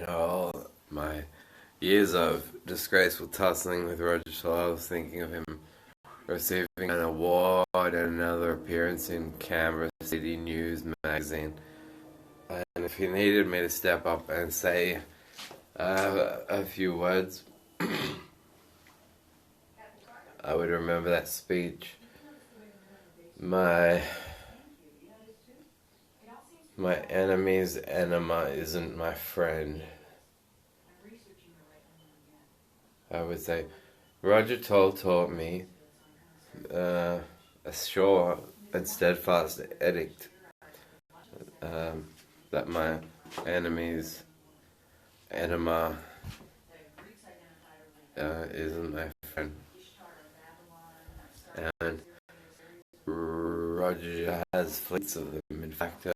All my years of disgraceful tussling with Roger Toll, I was thinking of him receiving an award and another appearance in Canberra City News magazine. And if he needed me to step up and say a few words, I would remember that speech. My enemy's enema isn't my friend. I would say, Roger Toll taught me a sure and steadfast edict that my enemy's enema isn't my friend. And Roger has fleets of them. In fact,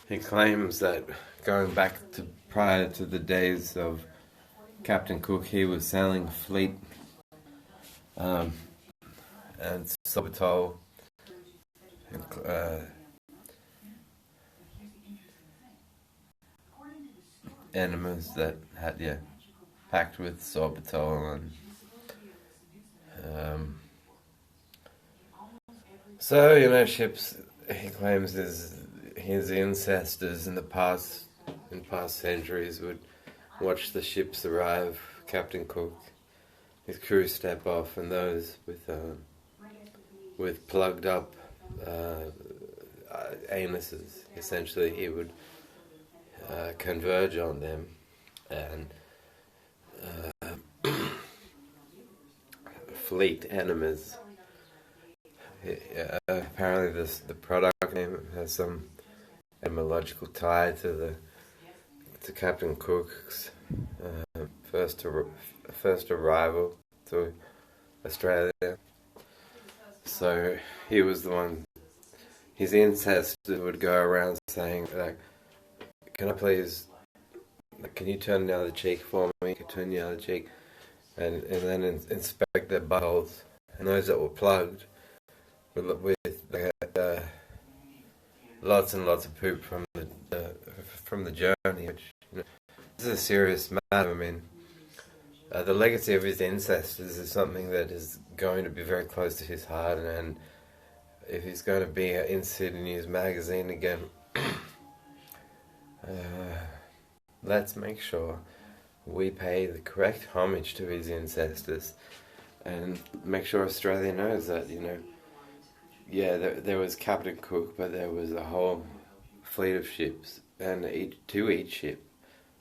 he claims that going back to prior to the days of Captain Cook, he was sailing a fleet, and Sgahp enemies that had packed with Sgahp and so ships. He claims his ancestors in past centuries would watch the ships arrive, Captain Cook, his crew step off, and those with plugged up anuses, essentially, he would converge on them and fleet enemies. Apparently, the product name has some etymological tie to Captain Cook's first arrival to Australia. So he was the one. His ancestors would go around saying, like, "Can you turn the other cheek for me? Can you turn the other cheek?" And then inspect their buttholes, and those that were plugged with lots and lots of poop from the journey, which this is a serious matter. I mean, the legacy of his ancestors is something that is going to be very close to his heart, and if he's going to be in Sydney News magazine again, let's make sure we pay the correct homage to his ancestors, and make sure Australia knows that, there was Captain Cook, but there was a whole fleet of ships, and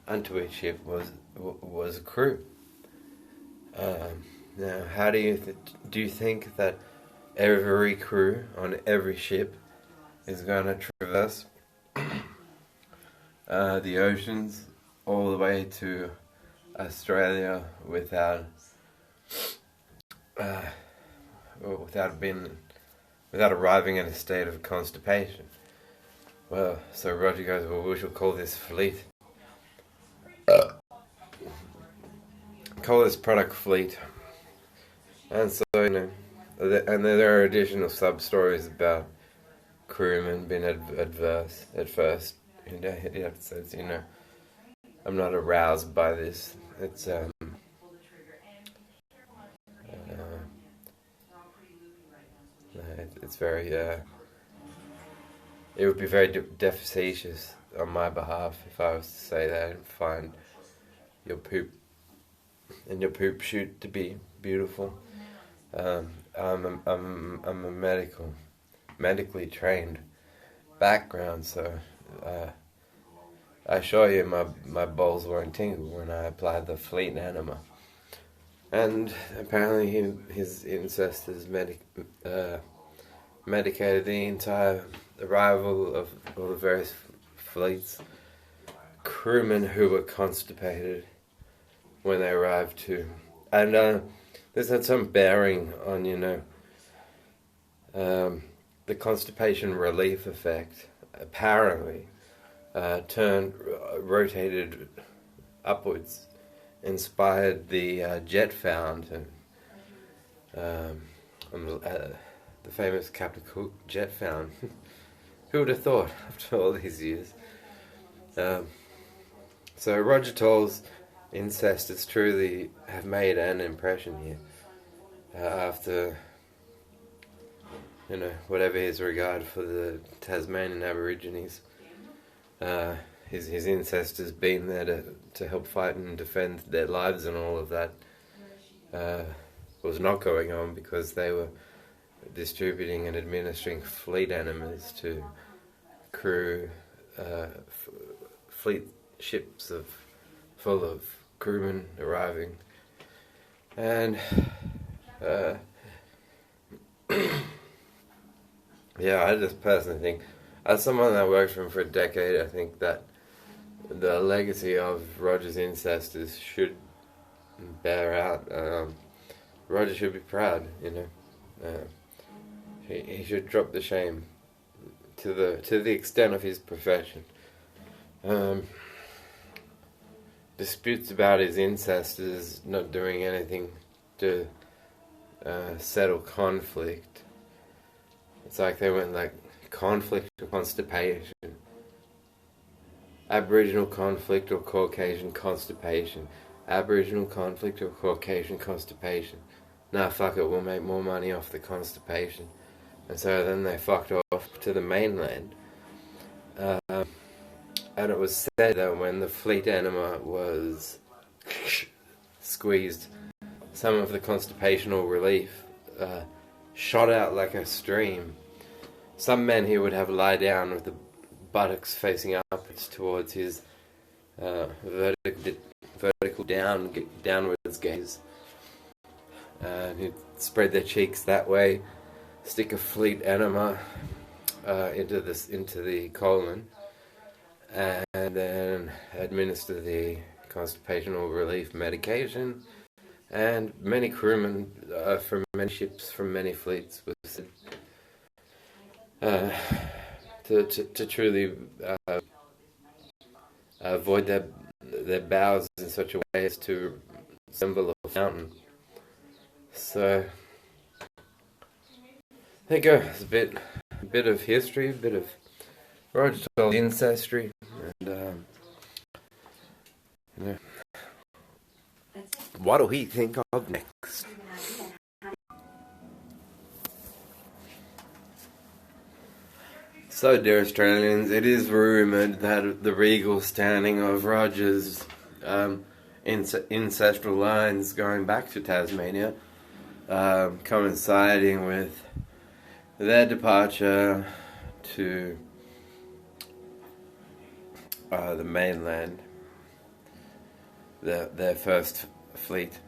unto each ship was a crew. Now, how do you think that every crew on every ship is going to traverse the oceans all the way to Australia without arriving in a state of constipation? Well, so Roger goes, well, we shall call this fleet. Call this product fleet. And so, and there are additional sub-stories about crewmen being adverse at first. He says, I'm not aroused by this. It's it's very it would be very defacetious on my behalf if I was to say that and find your poop chute to be beautiful. I'm a medically trained background, so I assure you my balls weren't tingle when I applied the fleet enema. And apparently his ancestors medicated the entire arrival of all the various fleets, crewmen who were constipated when they arrived too. And this had some bearing on, the constipation relief effect. Apparently, rotated upwards, inspired the jet fountain, the famous Captain Cook jet fountain. Who would have thought after all these years? So Roger Toll's incestors truly have made an impression here. After, whatever his regard for the Tasmanian Aborigines, his incestors being there to help fight and defend their lives and all of that was not going on because they were distributing and administering fleet enemas to crew, fleet ships full of crewmen arriving. And yeah, I just personally think, as someone that worked for him for a decade, I think that the legacy of Roger's incestors should bear out. Roger should be proud, he should drop the shame to the extent of his profession. Disputes about his incestors not doing anything to settle conflict. It's like they went like conflict or constipation, Aboriginal conflict or Caucasian constipation, Aboriginal conflict or Caucasian constipation. Nah, fuck it, we'll make more money off the constipation. And so then they fucked off to the mainland. And it was said that when the fleet enema was squeezed, some of the constipational relief shot out like a stream. Some men he would have lie down with the buttocks facing upwards towards his vertical downwards gaze. And he'd spread their cheeks that way, stick a fleet enema into the colon, and then administer the constipational relief medication. And many crewmen from many ships, from many fleets, was to truly avoid their bowels in such a way as to resemble a fountain. So there you go. It's a bit of history, a bit of Roger Toll's ancestry, and what do we think of next? So, dear Australians, it is rumoured that the regal standing of Roger's ancestral lines going back to Tasmania, coinciding with their departure to the mainland, their first fleet,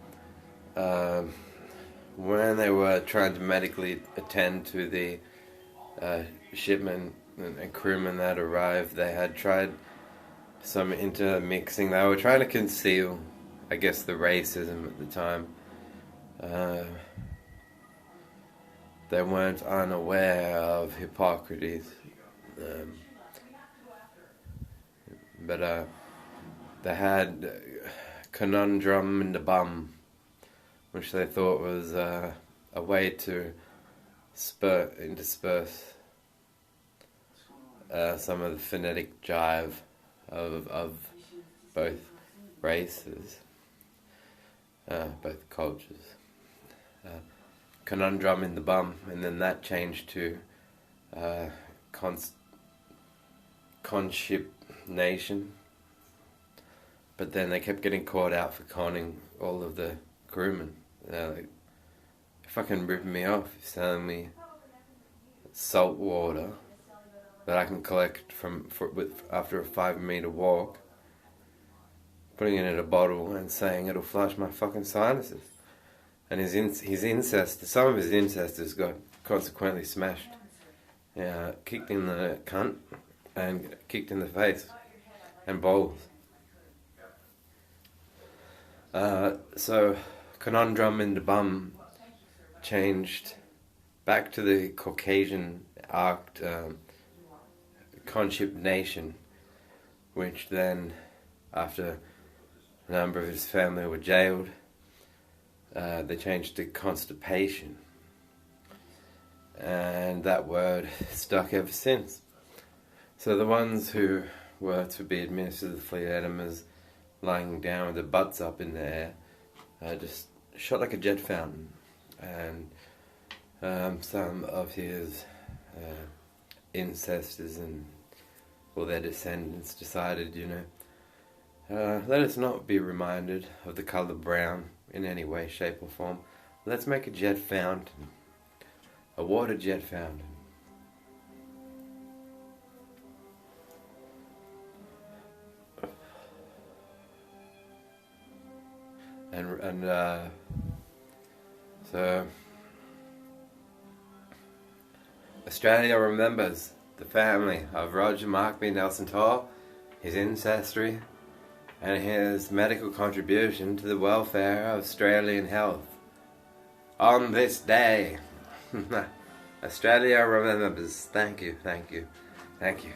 when they were trying to medically attend to the shipmen and crewmen that arrived. They had tried some intermixing. They were trying to conceal, I guess, the racism at the time. They weren't unaware of Hippocrates, but they had conundrum in the bum, which they thought was a way to intersperse some of the phonetic jive of both races, both cultures. Conundrum in the bum, and then that changed to conship nation. But then they kept getting caught out for conning all of the crewmen. They're like, you're fucking ripping me off. You're selling me salt water that I can collect after a 5-meter walk, putting it in a bottle and saying it'll flush my fucking sinuses. And his incest, some of his ancestors got consequently smashed, kicked in the cunt and kicked in the face and balls. So conundrum in the bum changed back to the Caucasian arced conship nation, which then, after a number of his family were jailed, they changed to constipation, and that word stuck ever since. So the ones who were to be administered the fleet enemas lying down with their butts up in the air, just shot like a jet fountain. And some of his ancestors and their descendants decided, let us not be reminded of the colour brown in any way, shape or form. Let's make a jet fountain, a water jet fountain. So Australia remembers the family of Roger Markby Nelson Tall, his ancestry, and his medical contribution to the welfare of Australian health. On this day, Australia remembers. Thank you, thank you, thank you.